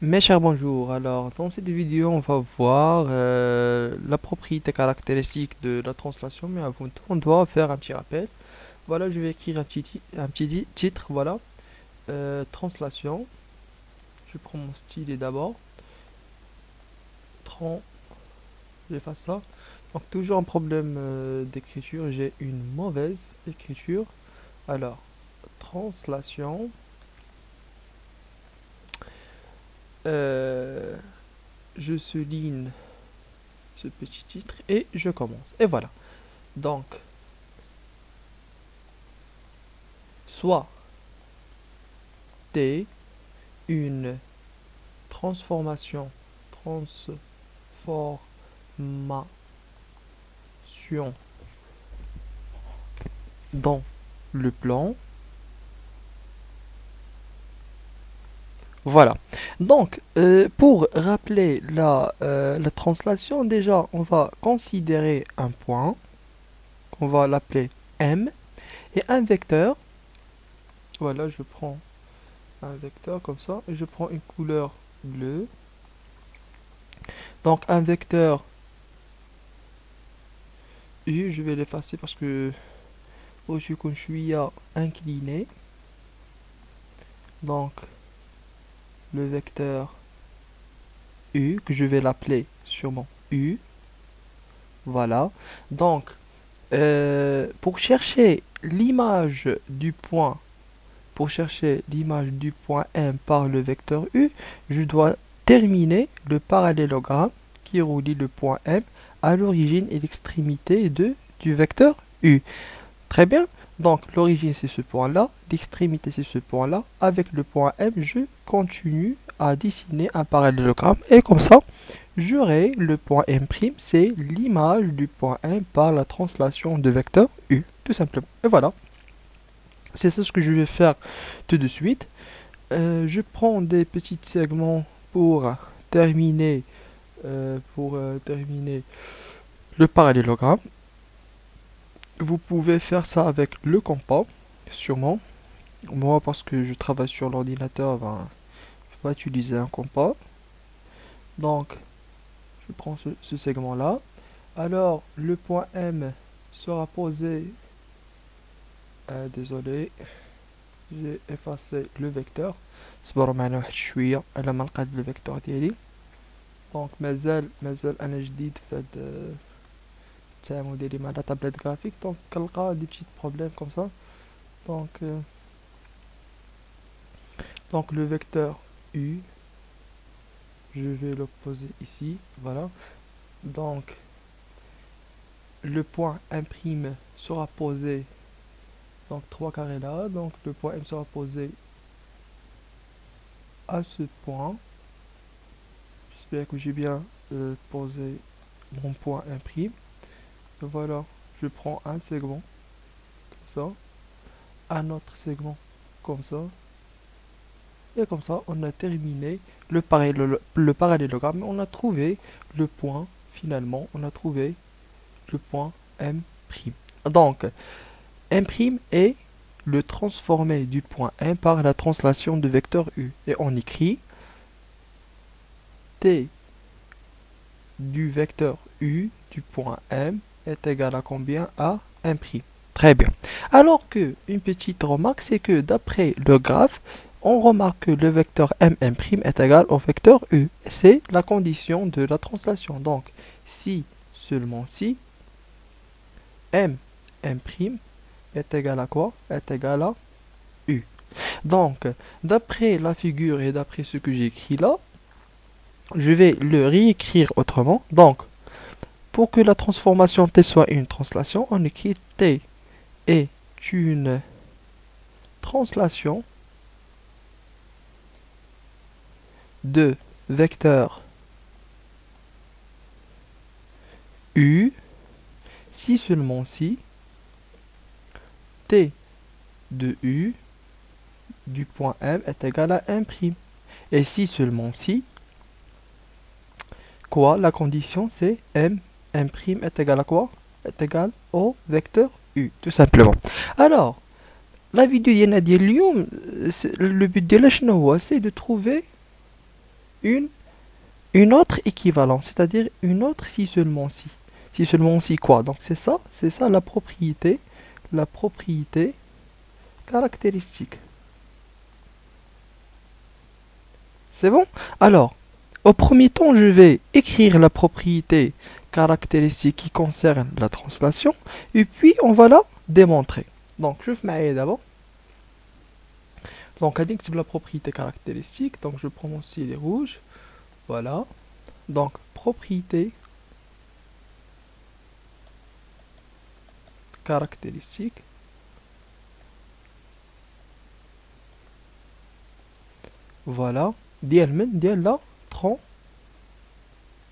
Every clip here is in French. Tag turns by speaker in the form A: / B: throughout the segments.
A: Mes chers bonjour, alors dans cette vidéo on va voir la propriété caractéristique de la translation, mais avant tout on doit faire un petit rappel. Voilà, je vais écrire un petit titre, voilà. Translation, je prends mon stylet d'abord, tran, j'efface ça. Donc toujours un problème d'écriture, j'ai une mauvaise écriture. Alors, translation, euh, je souligne ce petit titre et je commence. Et voilà. Donc, soit T, une transformation, transformation dans le plan. Voilà. Donc, pour rappeler la translation, déjà, on va considérer un point, qu'on va l'appeler M, et un vecteur. Voilà, je prends un vecteur comme ça, et je prends une couleur bleue. Donc, un vecteur U, je vais l'effacer parce que au-dessus qu'on suis incliné. Donc, le vecteur U, que je vais l'appeler sûrement U. Voilà. Donc, pour chercher l'image du point, pour chercher l'image du point M par le vecteur U, je dois terminer le parallélogramme qui relie le point M à l'origine et l'extrémité du vecteur U. Très bien. Donc, l'origine, c'est ce point-là. L'extrémité, c'est ce point-là. Avec le point M, je continue à dessiner un parallélogramme. Et comme ça, j'aurai le point M', c'est l'image du point M par la translation de vecteur U, tout simplement. Et voilà. C'est ça ce que je vais faire tout de suite. Je prends des petits segments terminer, pour terminer le parallélogramme. Vous pouvez faire ça avec le compas, sûrement. Moi, parce que je travaille sur l'ordinateur, ben, je vais utiliser un compas. Donc, je prends ce segment-là. Alors, le point M sera posé. Désolé, j'ai effacé le vecteur. صبروا معنا واحد شوية على ما نلقى le vecteur ديالي. Donc, مازال أنا جديد في هاد التعامل ديالي مع لا tablette graphique. Donc, كنلقى des petits problèmes comme ça. Donc, donc le vecteur U, je vais le poser ici. Voilà. Donc, le point imprime sera posé. Donc, 3 carrés là. Donc, le point M sera posé à ce point. J'espère que j'ai bien posé mon point imprime. Voilà. Je prends un segment comme ça. Un autre segment comme ça. Et comme ça, on a terminé le parallélogramme. On a trouvé le point, finalement, on a trouvé le point M'. Donc, M' est le transformé du point M par la translation de vecteur U. Et on écrit T du vecteur U du point M est égal à combien? À M'. Très bien. Alors que, une petite remarque, c'est que d'après le graphe, on remarque que le vecteur M' est égal au vecteur U. C'est la condition de la translation. Donc, si, seulement si, M' est égal à quoi? Est égal à U. Donc, d'après la figure et d'après ce que j'ai écrit là, je vais le réécrire autrement. Donc, pour que la transformation T soit une translation, on écrit T est une translation de vecteur U si seulement si T de U du point M est égal à 1'. Et si seulement si, quoi, la condition c'est M', est égal à quoi? Est égal au vecteur U, tout simplement. Alors, la vidéo ديالنا ديال اليوم le but ديالها شنو هو؟ c'est de trouver une, une autre équivalence, c'est-à-dire une autre si seulement si. Si seulement si quoi? Donc c'est ça la propriété caractéristique. C'est bon? Alors, au premier temps, je vais écrire la propriété caractéristique qui concerne la translation, et puis on va la démontrer. Donc, je fais d'abord. Donc, addict la propriété caractéristique. Donc, je prends mon stylet rouge. Voilà. Donc, propriété caractéristique. Voilà. Tran,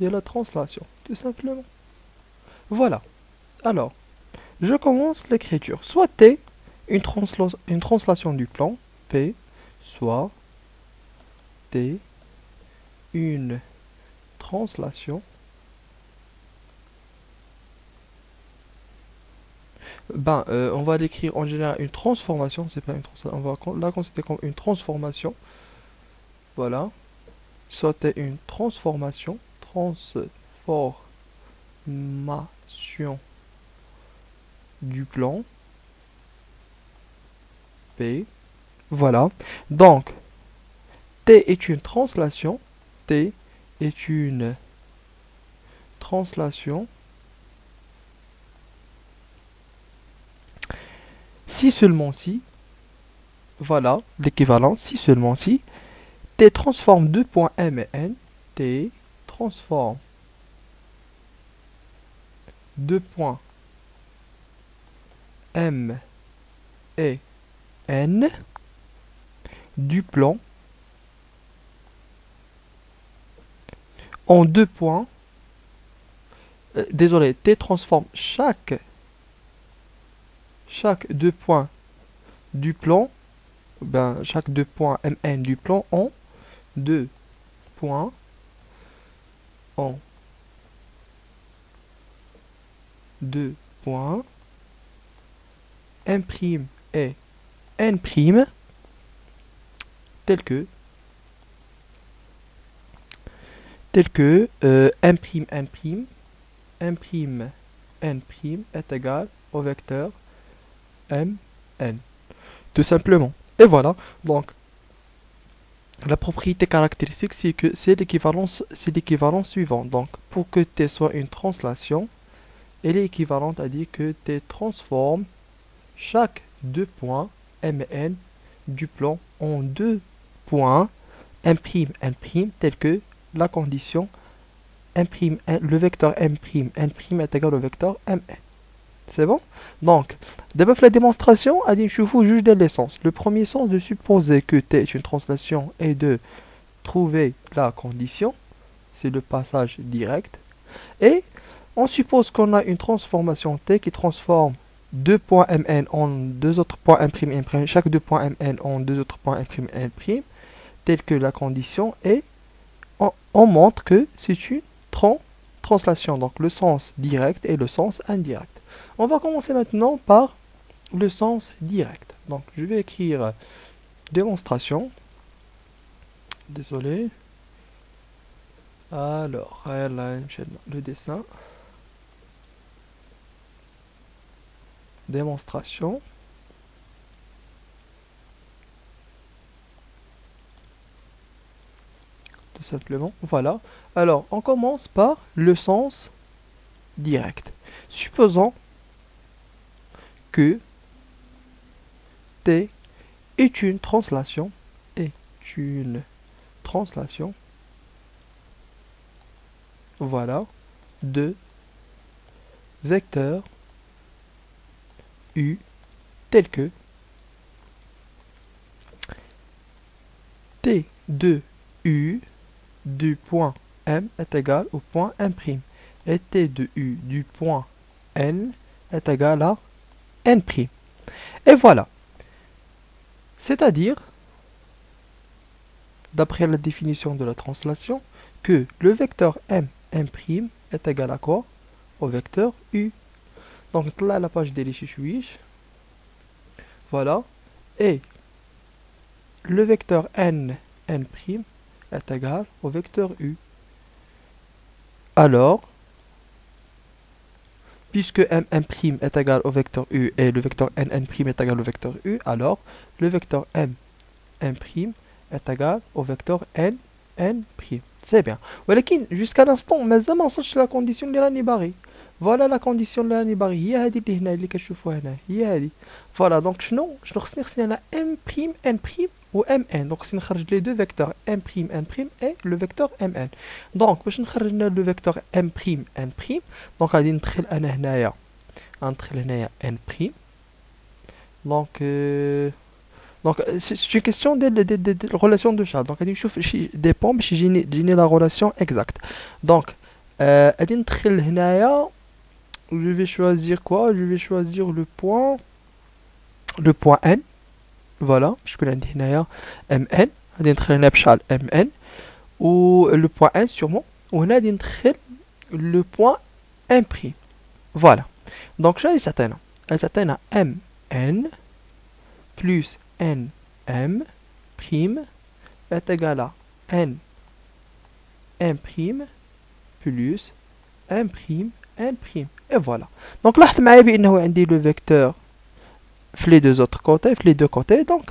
A: la translation. Tout simplement. Voilà. Alors, je commence l'écriture. Soit T, une translation du plan, P, soit T, une translation. On va l'écrire en général une transformation, c'est pas une translation, on va la considérer comme une transformation. Voilà. Soit T, une transformation, du plan, P. Voilà. Donc, T est une translation. T est une translation. Si seulement si, voilà l'équivalent, si seulement si, T transforme deux points M et N. T transforme deux points M et N du plan en deux points. Désolé, T transforme chaque deux points du plan, chaque deux points MN du plan en deux points en deux points M' et N' tel que M', N', M', N' est égal au vecteur M, N. Tout simplement. Et voilà. Donc, la propriété caractéristique, c'est que c'est l'équivalence suivante. Donc, pour que T soit une translation, elle est équivalente à dire que T transforme chaque deux points M et N du plan en deux points M', N', tel que la condition M', le vecteur M', N' est égal au vecteur Mn. C'est bon? Donc, d'abord la démonstration a dit je vous juge de l'essence. Le premier sens de supposer que T est une translation et de trouver la condition, c'est le passage direct. Et on suppose qu'on a une transformation T qui transforme deux points Mn en deux autres points M', N', chaque deux points Mn en deux autres points M', N', tel que la condition est, on montre que c'est une translation, donc le sens direct et le sens indirect. On va commencer maintenant par le sens direct. Donc je vais écrire démonstration. Désolé. Alors, le dessin. Démonstration. Tout simplement. Voilà. Alors, on commence par le sens direct. Supposons que T est une translation, voilà, de vecteur U tel que T de U du point M est égal au point M' et T de U du point N est égal à N'. Et voilà. C'est-à-dire, d'après la définition de la translation, que le vecteur M', est égal à quoi? Au vecteur U. Donc là, la page des chichouiches. Voilà. Et le vecteur N', est égal au vecteur U. Alors, puisque M1' est égal au vecteur U et le vecteur N1' est égal au vecteur U, alors le vecteur M1' est égal au vecteur N'. C'est bien. ولكن jusqu'à l'instant مازال ما وصلتش la condition اللي راني باغي. Voilà la condition اللي راني باغي هي هذه اللي هنا اللي كتشوفوها هنا هي هذه. Voilà donc شنو خصني انا M' N' و Mn. Donc خصني نخرج les deux vecteurs M', N' et le vecteur Mn. Donc باش نخرج لنا le vecteur M', N', donc غادي ندخل انا هنايا غندخل هنايا N'. Donc donc c'est une question de relation de Charles. Donc غادي نشوف شي دي بون باش تجيني la relation exacte. Donc غادي ندخل هنايا je vais choisir quoi? Je vais choisir le point N. Voilà, je peux l'indexer هنايا Mn. غادي ندخل هنا بشحال Mn و le point N sûrement. وهنا غادي ندخل le point M'. Voilà. Donc شنو تعطينا Mn plus Nm prime est égal à Nm prime plus M prime N prime. Et voilà. Donc لاحظ معايا بأنه عندي le vecteur les deux autres côtés, les deux côtés. Donc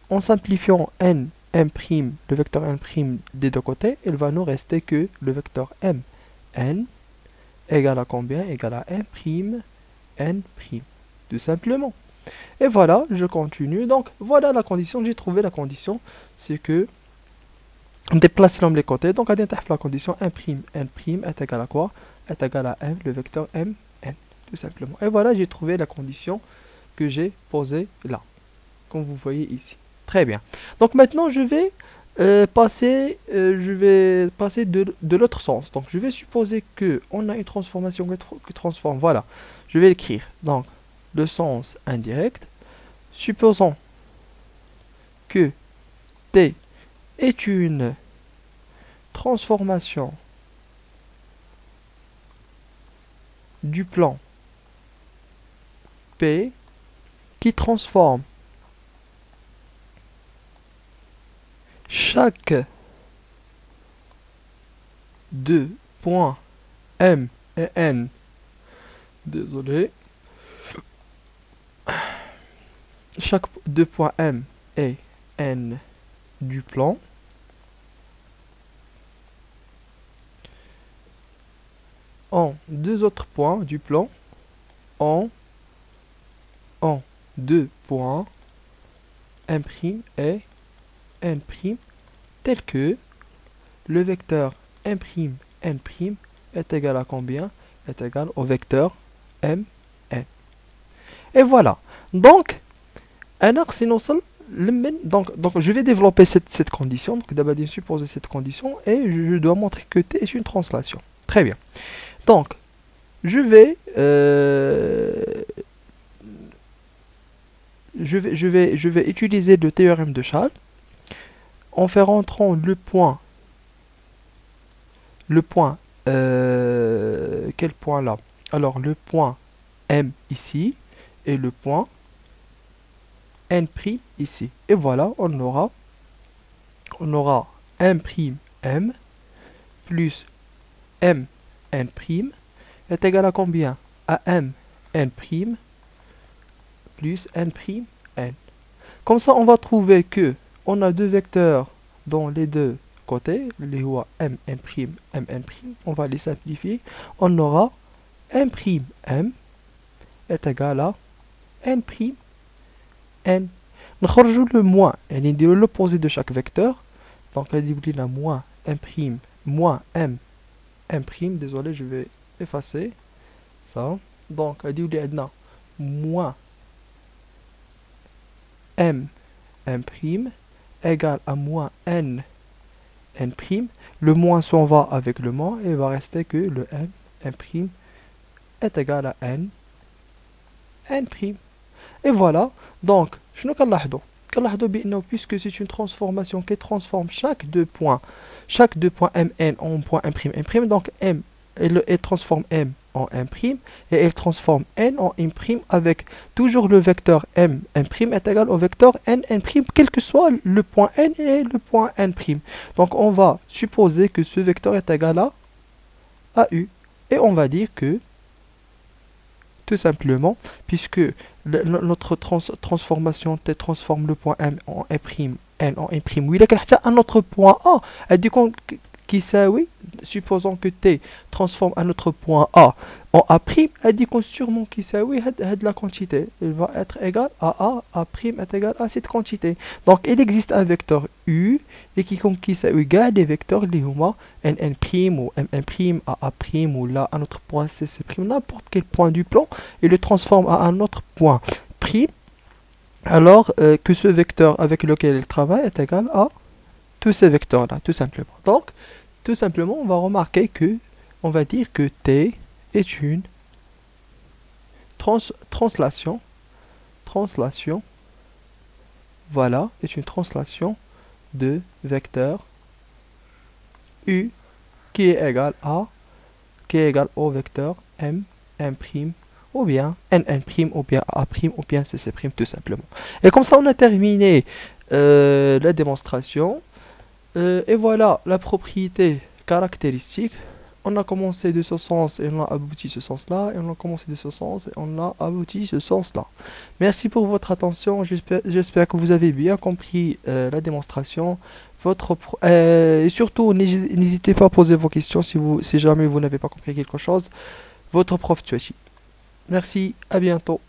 A: en simplifiant Nm prime, le vecteur N prime des deux côtés, il va nous rester que le vecteur Mn égale à combien? Égale à M prime N prime. Tout simplement. Et voilà, je continue. Donc voilà la condition, j'ai trouvé la condition, c'est que on déplace les côtés, donc à la condition M prime N prime est égal à quoi? Est égal à M, le vecteur Mn, tout simplement. Et voilà, j'ai trouvé la condition que j'ai posée là, comme vous voyez ici. Très bien. Donc maintenant, je vais passer de l'autre sens. Donc je vais supposer que on a une transformation qui transforme. Voilà, je vais l'écrire. Donc le sens indirect. Supposons que T est une transformation du plan P qui transforme chaque deux points M et N. Désolé. Chaque deux points M et N du plan en deux autres points du plan en deux points M' et N' tel que le vecteur M', N' est égal à combien? Est égal au vecteur M, N. Et voilà. Donc donc je vais développer cette condition. Donc d'abord je suppose cette condition et je dois montrer que T est une translation. Très bien. Donc je vais utiliser le théorème de Charles en faire entrant le point quel point là? Alors le point M ici et le point N' ici. Et voilà, on aura M' M plus M N' est égal à combien? À M N' plus N' N. Comme ça, on va trouver que on a deux vecteurs dans les deux côtés, les M N', M N'. On va les simplifier. On aura M' M est égal à N' N. نخرجوا le moins, يعني نديروا l'opposé de chaque vecteur. Donc غادي يولي لنا moins M' moins M M', désolé, je vais effacer ça. Donc غادي يولي عندنا moins M M' égale à moins N N'. Le moins s'en va avec le moins et il va rester que le M M' est égal à N N'. Et voilà. Donc, شنو كنلاحظوا بأنه puisque c'est une transformation qui transforme chaque deux points Mn en point M', donc M elle transforme M en M', et elle transforme n en M' avec toujours le vecteur M', M' est égal au vecteur n, N', quel que soit le point n et le point N'. Donc on va supposer que ce vecteur est égal à U, et on va dire que, tout simplement, puisque notre transformation T transforme le point M en M', N en M', oui, à notre point A, elle dit qui ça, oui, supposons que T transforme un autre point A en A', elle dit qu'on sûrement qui ça, oui, la quantité, elle va être égale à A', A' est égal à cette quantité. Donc, il existe un vecteur U, et qui ça égale des vecteurs, les humains, N', ou M', A', ou là, un autre point C', n'importe quel point du plan, et le transforme à un autre point prime, alors que ce vecteur avec lequel il travaille est égal à tous ces vecteurs-là, tout simplement. Donc, tout simplement, on va remarquer que, on va dire que T est une translation, voilà, est une translation de vecteur U qui est égal au vecteur M', ou bien N', ou bien A', ou bien C', tout simplement. Et comme ça, on a terminé la démonstration. Et voilà la propriété caractéristique. On a commencé de ce sens et on a abouti ce sens-là. Et on a commencé de ce sens et on a abouti ce sens-là. Merci pour votre attention. J'espère que vous avez bien compris la démonstration. Et surtout, n'hésitez pas à poser vos questions si jamais vous n'avez pas compris quelque chose. Votre prof Tuachi. Merci, à bientôt.